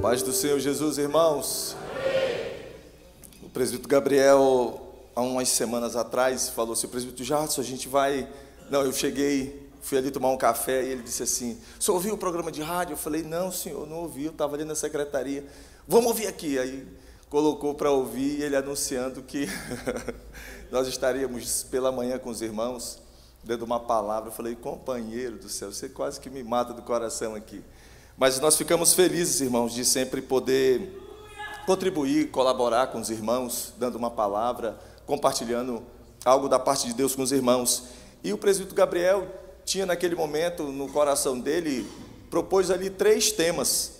Paz do Senhor Jesus, irmãos. O presbítero Gabriel, há umas semanas atrás, falou assim: presbítero Jardim, a gente vai... Não, eu cheguei, fui ali tomar um café e ele disse assim: o senhor ouviu o programa de rádio? Eu falei: não, senhor, não ouvi, eu estava ali na secretaria. Vamos ouvir aqui. Aí colocou para ouvir, ele anunciando que nós estaríamos pela manhã com os irmãos, dando uma palavra. Eu falei: companheiro do céu, você quase que me mata do coração aqui. Mas nós ficamos felizes, irmãos, de sempre poder contribuir, colaborar com os irmãos, dando uma palavra, compartilhando algo da parte de Deus com os irmãos. E o presbítero Gabriel tinha naquele momento, no coração dele, propôs ali 3 temas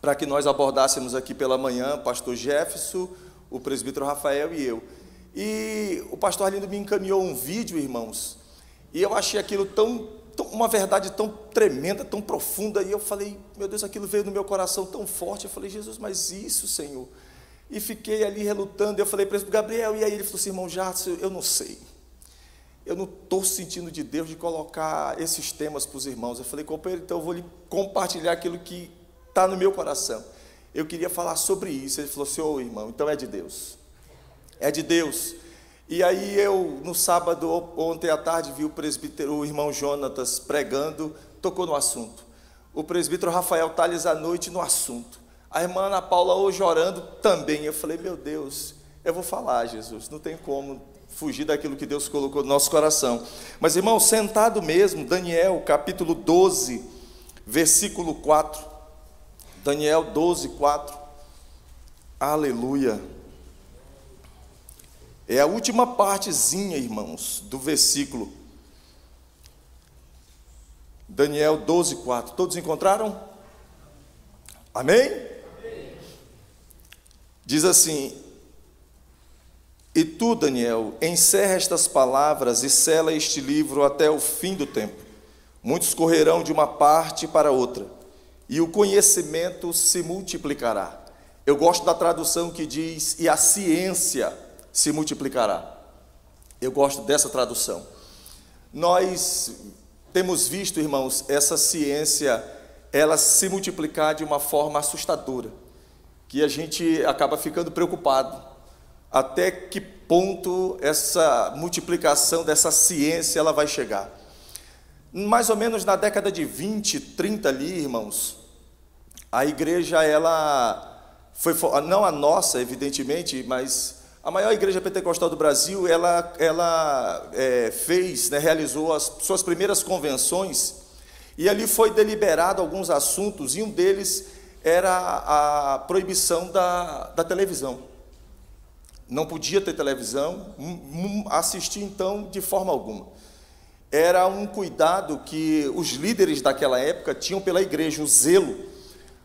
para que nós abordássemos aqui pela manhã, o pastor Jefferson, o presbítero Rafael e eu. E o pastor Arlindo me encaminhou um vídeo, irmãos, e eu achei aquilo uma verdade tão tremenda, tão profunda, e eu falei: meu Deus, aquilo veio no meu coração tão forte. Eu falei: Jesus, mas isso, Senhor? E fiquei ali relutando. Eu falei para o Gabriel, e aí ele falou assim: irmão Jardim, eu não sei, eu não estou sentindo de Deus de colocar esses temas para os irmãos. Eu falei: companheiro, então eu vou lhe compartilhar aquilo que está no meu coração. Eu queria falar sobre isso. Ele falou assim: ô irmão, então é de Deus, é de Deus. E aí eu, no sábado, ontem à tarde, vi o irmão Jonatas pregando, tocou no assunto. O presbítero Rafael Tales à noite no assunto. A irmã Ana Paula hoje orando também. Eu falei: meu Deus, eu vou falar, Jesus, não tem como fugir daquilo que Deus colocou no nosso coração. Mas, irmão, sentado mesmo, Daniel, capítulo 12, versículo 4. Daniel 12, 4. Aleluia. É a última partezinha, irmãos, do versículo. Daniel 12, 4. Todos encontraram? Amém? Amém. Diz assim: e tu, Daniel, encerra estas palavras e sela este livro até o fim do tempo. Muitos correrão de uma parte para outra, e o conhecimento se multiplicará. Eu gosto da tradução que diz: e a ciência se multiplicará. Eu gosto dessa tradução. Nós temos visto, irmãos, essa ciência, ela se multiplicar de uma forma assustadora, que a gente acaba ficando preocupado. Até que ponto essa multiplicação dessa ciência ela vai chegar? Mais ou menos na década de 20, 30 ali, irmãos, a igreja, ela foi, não a nossa, evidentemente, mas a maior igreja pentecostal do Brasil, ela fez, realizou as suas primeiras convenções, e ali foi deliberado alguns assuntos, e um deles era a proibição da televisão. Não podia ter televisão, assistir então de forma alguma. Era um cuidado que os líderes daquela época tinham pela igreja, o zelo,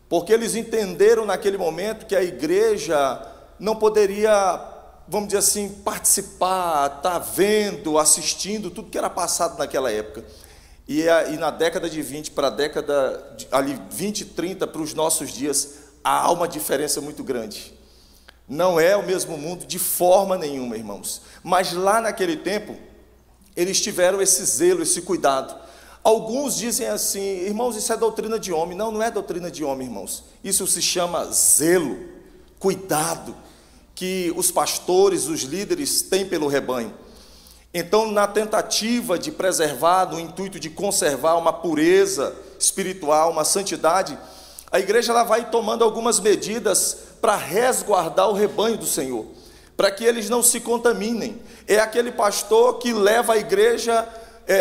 porque eles entenderam naquele momento que a igreja não poderia, vamos dizer assim, participar, estar vendo, assistindo tudo que era passado naquela época. E na década de 20 para a década ali 20, 30 para os nossos dias, há uma diferença muito grande. Não é o mesmo mundo de forma nenhuma, irmãos. Mas lá naquele tempo, eles tiveram esse zelo, esse cuidado. Alguns dizem assim: irmãos, isso é doutrina de homem. Não, não é doutrina de homem, irmãos. Isso se chama zelo, cuidado, que os pastores, os líderes têm pelo rebanho. Então, na tentativa de preservar, no intuito de conservar uma pureza espiritual, uma santidade, a igreja ela vai tomando algumas medidas para resguardar o rebanho do Senhor, para que eles não se contaminem. É aquele pastor que leva a igreja,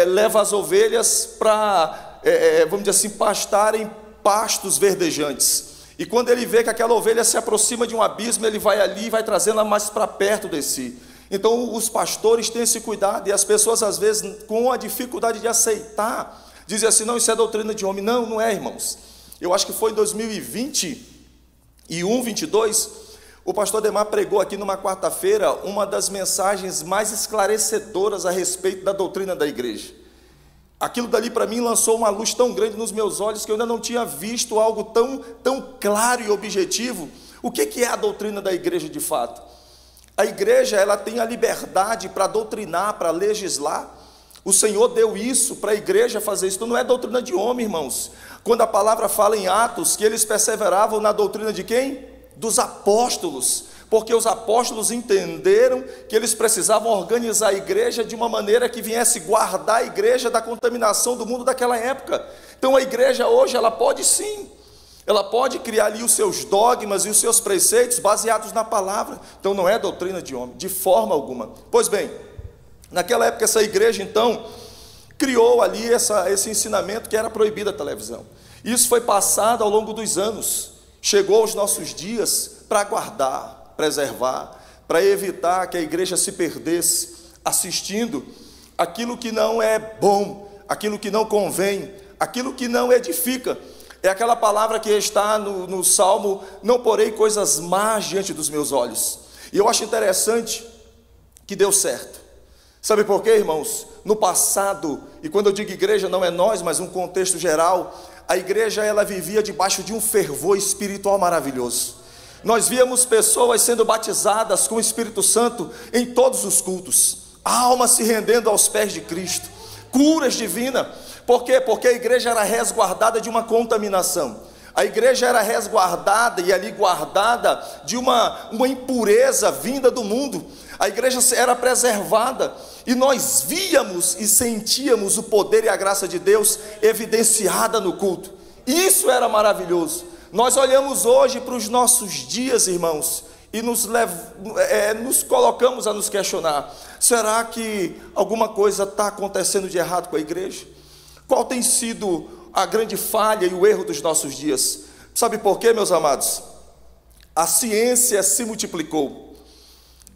leva as ovelhas para, vamos dizer assim, pastar em pastos verdejantes. E quando ele vê que aquela ovelha se aproxima de um abismo, ele vai ali e vai trazê-la mais para perto de si. Então os pastores têm esse cuidado, e as pessoas às vezes com a dificuldade de aceitar, dizem assim: não, isso é doutrina de homem. Não, não é, irmãos. Eu acho que foi em 2021, 22, o pastor Ademar pregou aqui numa quarta-feira uma das mensagens mais esclarecedoras a respeito da doutrina da igreja. Aquilo dali para mim lançou uma luz tão grande nos meus olhos que eu ainda não tinha visto algo tão claro e objetivo. O que é a doutrina da igreja de fato? A igreja, ela tem a liberdade para doutrinar, para legislar. O Senhor deu isso para a igreja fazer isso. Então não é doutrina de homem, irmãos. Quando a palavra fala em Atos, que eles perseveravam na doutrina de quem? Dos apóstolos, porque os apóstolos entenderam que eles precisavam organizar a igreja de uma maneira que viesse guardar a igreja da contaminação do mundo daquela época. Então a igreja hoje, ela pode sim, ela pode criar ali os seus dogmas e os seus preceitos baseados na palavra. Então não é doutrina de homem, de forma alguma. Pois bem, naquela época essa igreja então criou ali esse ensinamento que era proibido a televisão. Isso foi passado ao longo dos anos, chegou aos nossos dias para guardar, preservar, para evitar que a igreja se perdesse assistindo aquilo que não é bom, aquilo que não convém, aquilo que não edifica. É aquela palavra que está no Salmo: não porei coisas más diante dos meus olhos. E eu acho interessante que deu certo. Sabe por quê, irmãos? No passado, e quando eu digo igreja, não é nós, mas um contexto geral, a igreja ela vivia debaixo de um fervor espiritual maravilhoso. Nós víamos pessoas sendo batizadas com o Espírito Santo em todos os cultos, almas se rendendo aos pés de Cristo, curas divinas. Por quê? Porque a igreja era resguardada de uma contaminação. A igreja era resguardada e ali guardada de uma impureza vinda do mundo. A igreja era preservada e nós víamos e sentíamos o poder e a graça de Deus evidenciada no culto. Isso era maravilhoso. Nós olhamos hoje para os nossos dias, irmãos, e nos colocamos a nos questionar: será que alguma coisa está acontecendo de errado com a igreja? Qual tem sido a grande falha e o erro dos nossos dias? Sabe por quê, meus amados? A ciência se multiplicou,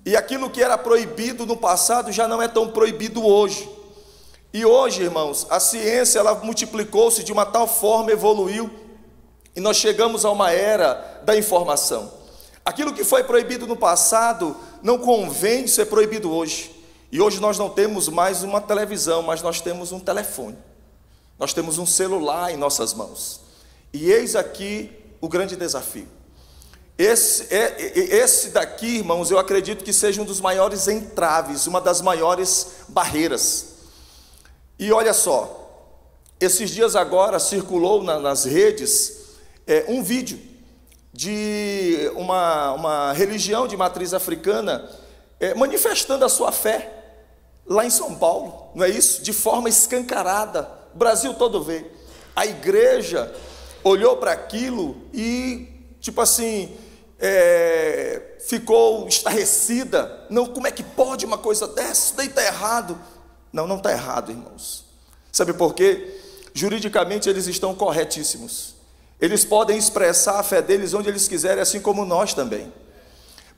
e aquilo que era proibido no passado já não é tão proibido hoje. E hoje, irmãos, a ciência ela multiplicou-se de uma tal forma, evoluiu, e nós chegamos a uma era da informação. Aquilo que foi proibido no passado não convém ser proibido hoje. E hoje nós não temos mais uma televisão, mas nós temos um telefone. Nós temos um celular em nossas mãos. E eis aqui o grande desafio. Esse daqui, irmãos, eu acredito que seja um dos maiores entraves, uma das maiores barreiras. E olha só, esses dias agora circulou nas redes um vídeo de uma religião de matriz africana manifestando a sua fé lá em São Paulo, não é isso? De forma escancarada, o Brasil todo vê. A igreja olhou para aquilo e, tipo assim, ficou estarrecida. Não, como é que pode uma coisa dessa? Isso daí está errado. Não, não está errado, irmãos. Sabe por quê? Juridicamente eles estão corretíssimos. Eles podem expressar a fé deles onde eles quiserem, assim como nós também.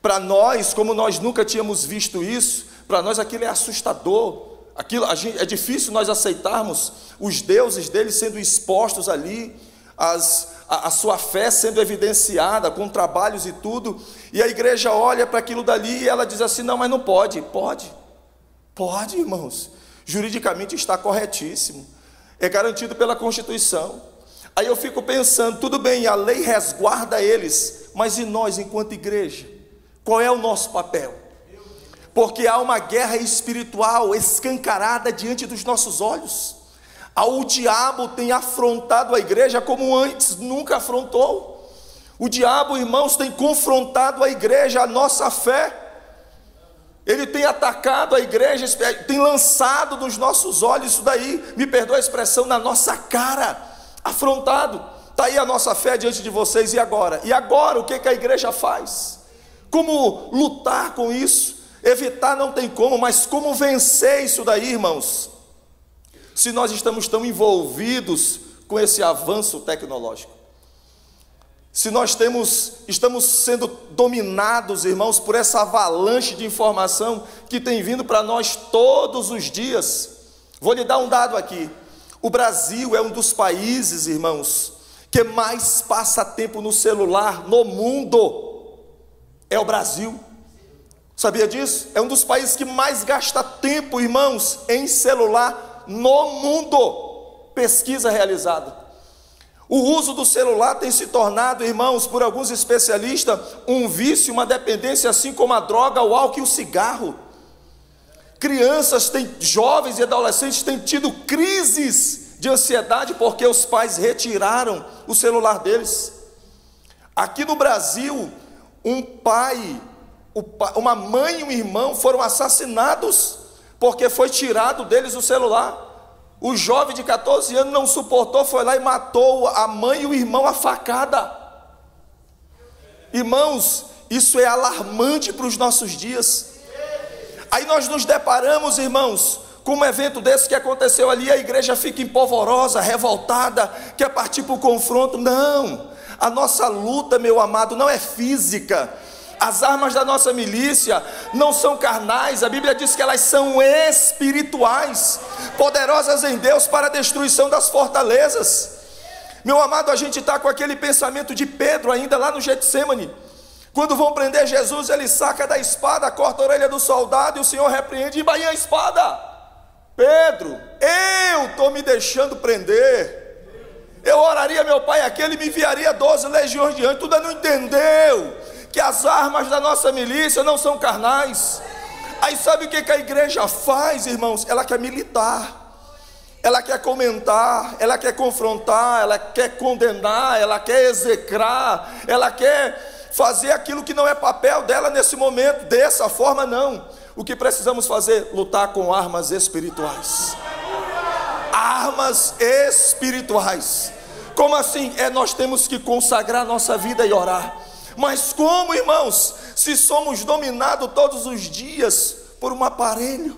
Para nós, como nós nunca tínhamos visto isso, para nós aquilo é assustador. É difícil nós aceitarmos os deuses deles sendo expostos ali, a sua fé sendo evidenciada com trabalhos e tudo, e a igreja olha para aquilo dali e ela diz assim: não, mas não pode. Pode, irmãos, juridicamente está corretíssimo, é garantido pela Constituição. Aí eu fico pensando, tudo bem, a lei resguarda eles, mas e nós enquanto igreja? Qual é o nosso papel? Porque há uma guerra espiritual escancarada diante dos nossos olhos. O diabo tem afrontado a igreja como antes nunca afrontou. O diabo, irmãos, tem confrontado a igreja, a nossa fé. Ele tem atacado a igreja, tem lançado nos nossos olhos isso daí, me perdoa a expressão, na nossa cara, afrontado. Está aí a nossa fé diante de vocês, e agora? E agora o que a igreja faz? Como lutar com isso? Evitar não tem como, mas como vencer isso daí, irmãos? Se nós estamos tão envolvidos com esse avanço tecnológico, se nós estamos sendo dominados, irmãos, por essa avalanche de informação que tem vindo para nós todos os dias. Vou lhe dar um dado aqui: o Brasil é um dos países, irmãos, que mais passa tempo no celular no mundo. É o Brasil. Sabia disso? É um dos países que mais gasta tempo, irmãos, em celular no mundo. Pesquisa realizada. O uso do celular tem se tornado, irmãos, por alguns especialistas, um vício, uma dependência, assim como a droga, o álcool e o cigarro. Crianças, jovens e adolescentes têm tido crises de ansiedade porque os pais retiraram o celular deles. Aqui no Brasil, uma mãe e um irmão foram assassinados porque foi tirado deles o celular. O jovem de 14 anos não suportou, foi lá e matou a mãe e o irmão a facada. Irmãos, isso é alarmante para os nossos dias. Aí nós nos deparamos, irmãos, com um evento desse que aconteceu ali, a igreja fica empolvorosa, revoltada, quer partir para o confronto. Não, a nossa luta, meu amado, não é física. As armas da nossa milícia não são carnais, a Bíblia diz que elas são espirituais, poderosas em Deus para a destruição das fortalezas. Meu amado, a gente está com aquele pensamento de Pedro ainda lá no Getsêmani. Quando vão prender Jesus, ele saca da espada, corta a orelha do soldado e o Senhor repreende: embainha a espada. Pedro, eu estou me deixando prender. Eu oraria meu pai aqui, ele me enviaria 12 legiões de anjos. Tu ainda não entendeu que as armas da nossa milícia não são carnais. Aí sabe o que a igreja faz, irmãos? Ela quer militar, ela quer comentar, ela quer confrontar, ela quer condenar, ela quer execrar, ela quer fazer aquilo que não é papel dela nesse momento. Dessa forma não. O que precisamos fazer? Lutar com armas espirituais. Armas espirituais. Como assim? Nós temos que consagrar nossa vida e orar. Mas como, irmãos, se somos dominados todos os dias por um aparelho?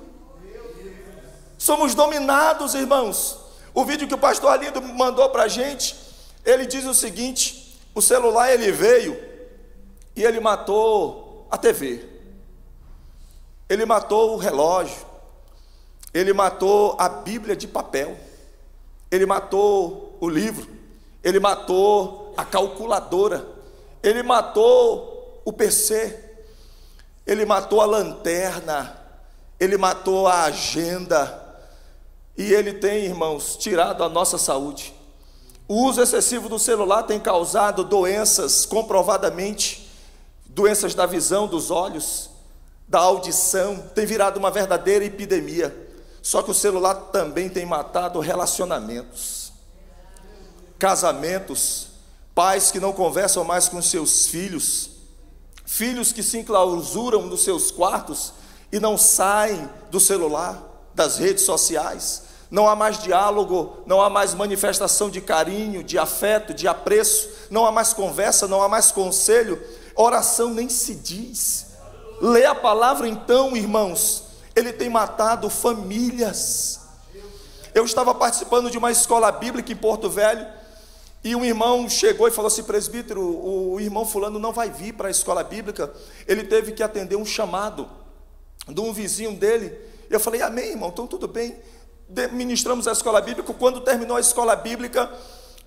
Somos dominados, irmãos. O vídeo que o pastor Alindo mandou para a gente, ele diz o seguinte: o celular ele veio e ele matou a TV, ele matou o relógio, ele matou a Bíblia de papel, ele matou o livro, ele matou a calculadora, ele matou o PC, ele matou a lanterna, ele matou a agenda, e ele tem, irmãos, tirado a nossa saúde. O uso excessivo do celular tem causado doenças, comprovadamente, doenças da visão, dos olhos, da audição, tem virado uma verdadeira epidemia. Só que o celular também tem matado relacionamentos, casamentos, pais que não conversam mais com seus filhos, filhos que se enclausuram nos seus quartos e não saem do celular, das redes sociais. Não há mais diálogo, não há mais manifestação de carinho, de afeto, de apreço, não há mais conversa, não há mais conselho, oração nem se diz. Lê a palavra então, irmãos, ele tem matado famílias. Eu estava participando de uma escola bíblica em Porto Velho, e um irmão chegou e falou assim: presbítero, o irmão fulano não vai vir para a escola bíblica, ele teve que atender um chamado de um vizinho dele. Eu falei: amém, irmão, então tudo bem. Ministramos a escola bíblica. Quando terminou a escola bíblica,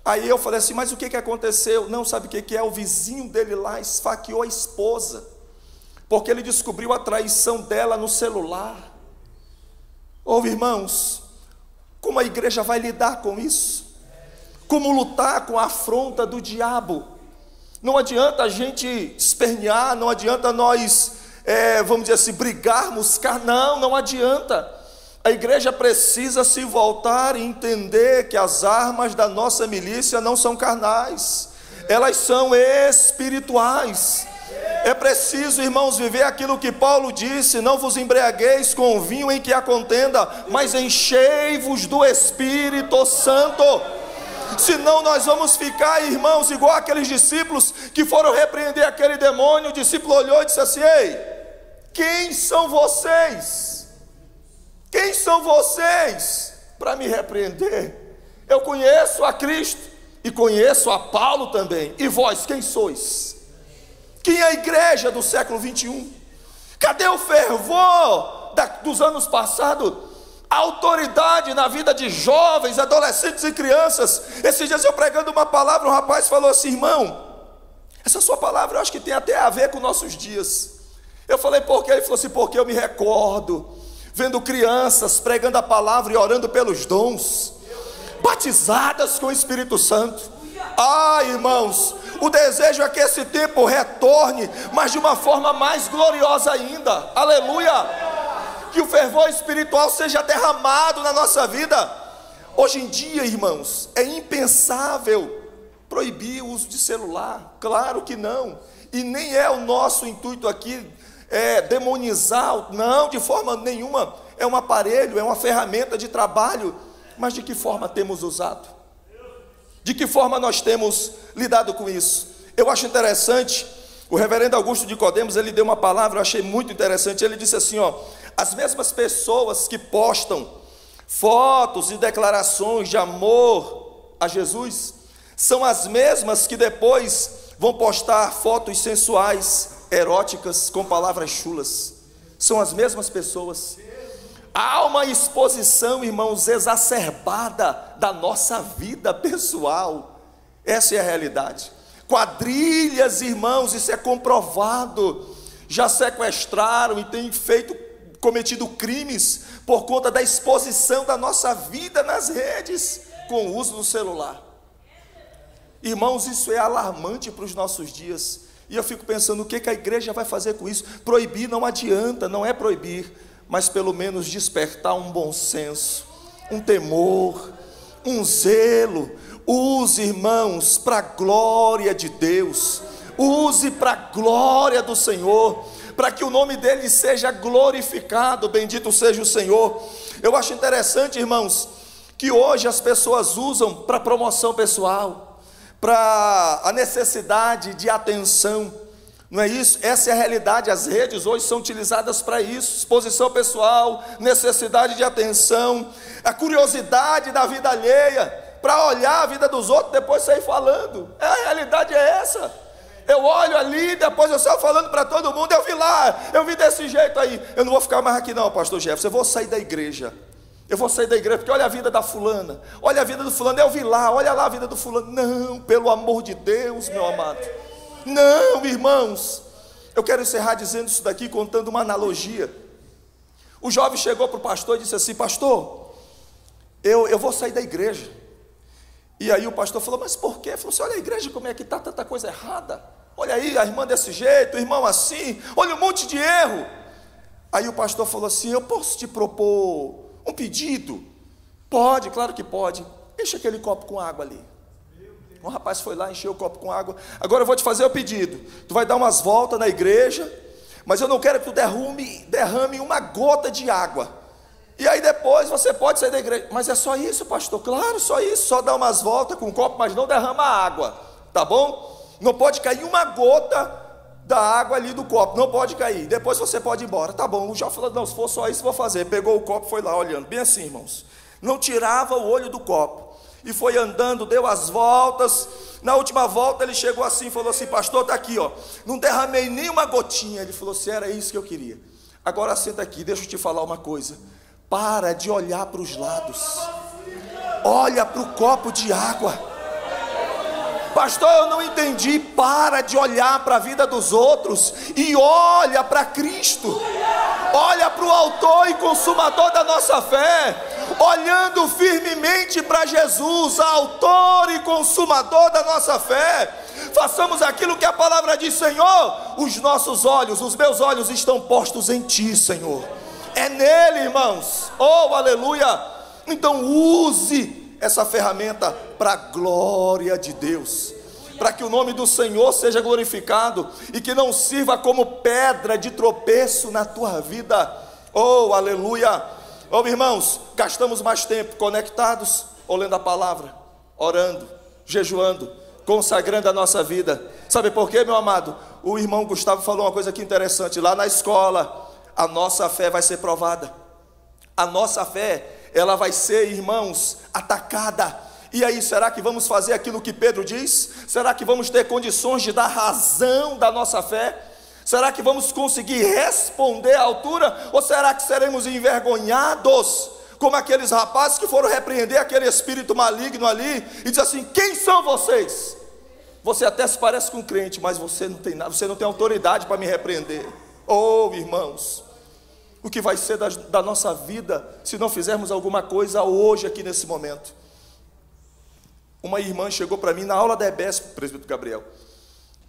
aí eu falei assim: mas o que aconteceu? Não, sabe o que é? O vizinho dele lá esfaqueou a esposa, porque ele descobriu a traição dela no celular. Ouve, irmãos, como a igreja vai lidar com isso? Como lutar com a afronta do diabo? Não adianta a gente espernear, não adianta nós, vamos dizer assim, brigarmos, não adianta. A igreja precisa se voltar e entender que as armas da nossa milícia não são carnais, elas são espirituais. É preciso, irmãos, viver aquilo que Paulo disse: não vos embriagueis com o vinho em que há contenda, mas enchei-vos do Espírito Santo. Senão nós vamos ficar, irmãos, igual aqueles discípulos que foram repreender aquele demônio. O discípulo olhou e disse assim: ei, quem são vocês? Quem são vocês para me repreender? Eu conheço a Cristo e conheço a Paulo também. E vós, quem sois? Quem é a igreja do século 21? Cadê o fervor dos anos passados? A autoridade na vida de jovens, adolescentes e crianças. Esses dias eu pregando uma palavra, um rapaz falou assim: irmão, essa sua palavra eu acho que tem até a ver com nossos dias. Eu falei: por quê? Ele falou assim: porque eu me recordo vendo crianças pregando a palavra e orando pelos dons, batizadas com o Espírito Santo. Irmãos, o desejo é que esse tempo retorne, mas de uma forma mais gloriosa ainda. Aleluia! Que o fervor espiritual seja derramado na nossa vida. Hoje em dia, irmãos, é impensável proibir o uso de celular, claro que não, e nem é o nosso intuito aqui demonizar, não, de forma nenhuma. É um aparelho, é uma ferramenta de trabalho, mas de que forma temos usado? De que forma nós temos lidado com isso? Eu acho interessante, o reverendo Augusto de Nicodemos, ele deu uma palavra, eu achei muito interessante. Ele disse assim, as mesmas pessoas que postam fotos e declarações de amor a Jesus, são as mesmas que depois vão postar fotos sensuais, eróticas, com palavras chulas. São as mesmas pessoas. Há uma exposição, irmãos, exacerbada da nossa vida pessoal. Essa é a realidade. Quadrilhas, irmãos, isso é comprovado, já sequestraram e têm cometido crimes por conta da exposição da nossa vida nas redes, com o uso do celular. Irmãos, isso é alarmante para os nossos dias. E eu fico pensando, o que a igreja vai fazer com isso? Proibir não adianta, não é proibir, mas pelo menos despertar um bom senso, um temor, um zelo. Use, irmãos, para a glória de Deus, use para a glória do Senhor, para que o nome dele seja glorificado. Bendito seja o Senhor. Eu acho interessante, irmãos, que hoje as pessoas usam para promoção pessoal, para a necessidade de atenção. Não é isso? Essa é a realidade. As redes hoje são utilizadas para isso, exposição pessoal, necessidade de atenção, a curiosidade da vida alheia, para olhar a vida dos outros, depois sair falando. A realidade é essa. Eu olho ali, depois eu saio falando para todo mundo, eu vi lá, eu vi desse jeito aí. Eu não vou ficar mais aqui não, pastor Jefferson, eu vou sair da igreja. Eu vou sair da igreja, porque olha a vida da fulana, olha a vida do fulano, eu vi lá, olha lá a vida do fulano. Não, pelo amor de Deus, meu amado. Não, irmãos. Eu quero encerrar dizendo isso daqui, contando uma analogia. O jovem chegou para o pastor e disse assim: pastor, eu vou sair da igreja. E aí o pastor falou: mas por quê? Ele falou assim: olha a igreja como é que está, tanta coisa errada. Olha aí, a irmã desse jeito, o irmão assim, olha um monte de erro. Aí o pastor falou assim: eu posso te propor um pedido? Pode, claro que pode. Enche aquele copo com água ali. O rapaz foi lá, encheu o copo com água. Agora eu vou te fazer o pedido. Tu vai dar umas voltas na igreja, mas eu não quero que tu derrame uma gota de água. E aí depois você pode sair da igreja. Mas é só isso, pastor? Claro, só isso. Só dar umas voltas com o copo, mas não derrama água. Tá bom? Não pode cair uma gota da água ali do copo. Não pode cair. Depois você pode ir embora. Tá bom. O jovem falou: não, se for só isso, vou fazer. Pegou o copo, foi lá olhando. Bem assim, irmãos. Não tirava o olho do copo. E foi andando, deu as voltas. Na última volta ele chegou assim, falou assim: pastor, está aqui, ó. Não derramei nem uma gotinha. Ele falou assim: era isso que eu queria. Agora senta aqui, deixa eu te falar uma coisa. Para de olhar para os lados. Olha para o copo de água. Pastor, eu não entendi. Para de olhar para a vida dos outros e olha para Cristo. Olha para o autor e consumador da nossa fé, olhando firmemente para Jesus, autor e consumador da nossa fé. Façamos aquilo que a palavra diz: Senhor, os nossos olhos, os meus olhos estão postos em Ti, Senhor. É nele, irmãos. Oh, aleluia. Então use essa ferramenta para a glória de Deus, para que o nome do Senhor seja glorificado e que não sirva como pedra de tropeço na tua vida. Oh, aleluia. Oh, irmãos, gastamos mais tempo conectados ou lendo a palavra, orando, jejuando, consagrando a nossa vida. Sabe por quê, meu amado? O irmão Gustavo falou uma coisa aqui interessante. Lá na escola, a nossa fé vai ser provada. A nossa fé, ela vai ser, irmãos, atacada. E aí, será que vamos fazer aquilo que Pedro diz? Será que vamos ter condições de dar razão da nossa fé? Será que vamos conseguir responder à altura? Ou será que seremos envergonhados, como aqueles rapazes que foram repreender aquele espírito maligno ali, e diz assim: quem são vocês? Você até se parece com um crente, mas você não tem nada, você não tem autoridade para me repreender. Oh, irmãos, o que vai ser da nossa vida se não fizermos alguma coisa hoje, aqui nesse momento? Uma irmã chegou para mim na aula da EBSP, presbítero Gabriel,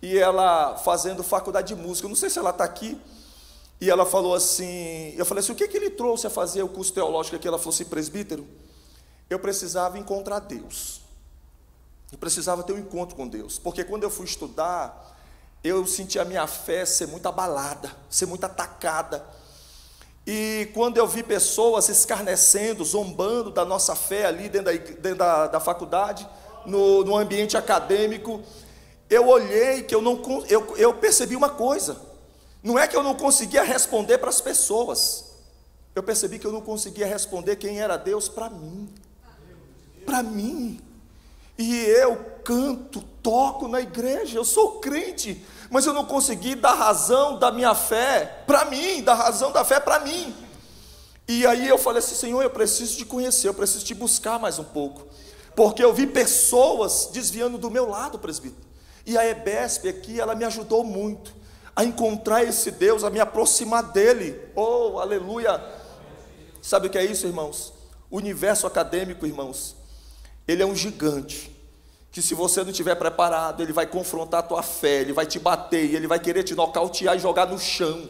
e ela fazendo faculdade de música, eu não sei se ela está aqui, e ela falou assim, eu falei assim: o que ele trouxe a fazer o curso teológico aqui? Ela falou assim: presbítero, eu precisava encontrar Deus. Eu precisava ter um encontro com Deus, porque quando eu fui estudar, eu senti a minha fé ser muito abalada, ser muito atacada. E quando eu vi pessoas escarnecendo, zombando da nossa fé ali dentro da faculdade, no ambiente acadêmico, eu olhei que eu percebi uma coisa. Não é que eu não conseguia responder para as pessoas, eu percebi que eu não conseguia responder quem era Deus para mim. Para mim. E eu canto, toco na igreja, eu sou crente, mas eu não consegui dar razão da minha fé para mim, dar razão da fé para mim. E aí eu falei assim: Senhor, eu preciso te conhecer, eu preciso te buscar mais um pouco, porque eu vi pessoas desviando do meu lado, presbítero. E a EBESP aqui, ela me ajudou muito a encontrar esse Deus, a me aproximar dele. Oh, aleluia! Sabe o que é isso, irmãos? O universo acadêmico, irmãos, ele é um gigante, que se você não estiver preparado, ele vai confrontar a tua fé, ele vai te bater, ele vai querer te nocautear e jogar no chão,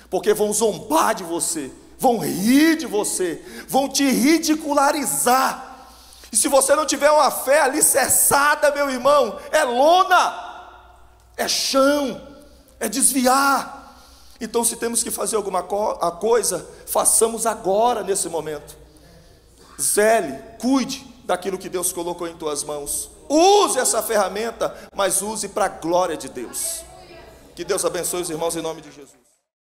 porque vão zombar de você, vão rir de você, vão te ridicularizar. E se você não tiver uma fé alicerçada, meu irmão, é lona, é chão, é desviar. Então, se temos que fazer alguma coisa, façamos agora, nesse momento. Zele, cuide daquilo que Deus colocou em tuas mãos. Use essa ferramenta, mas use para a glória de Deus. Que Deus abençoe os irmãos em nome de Jesus.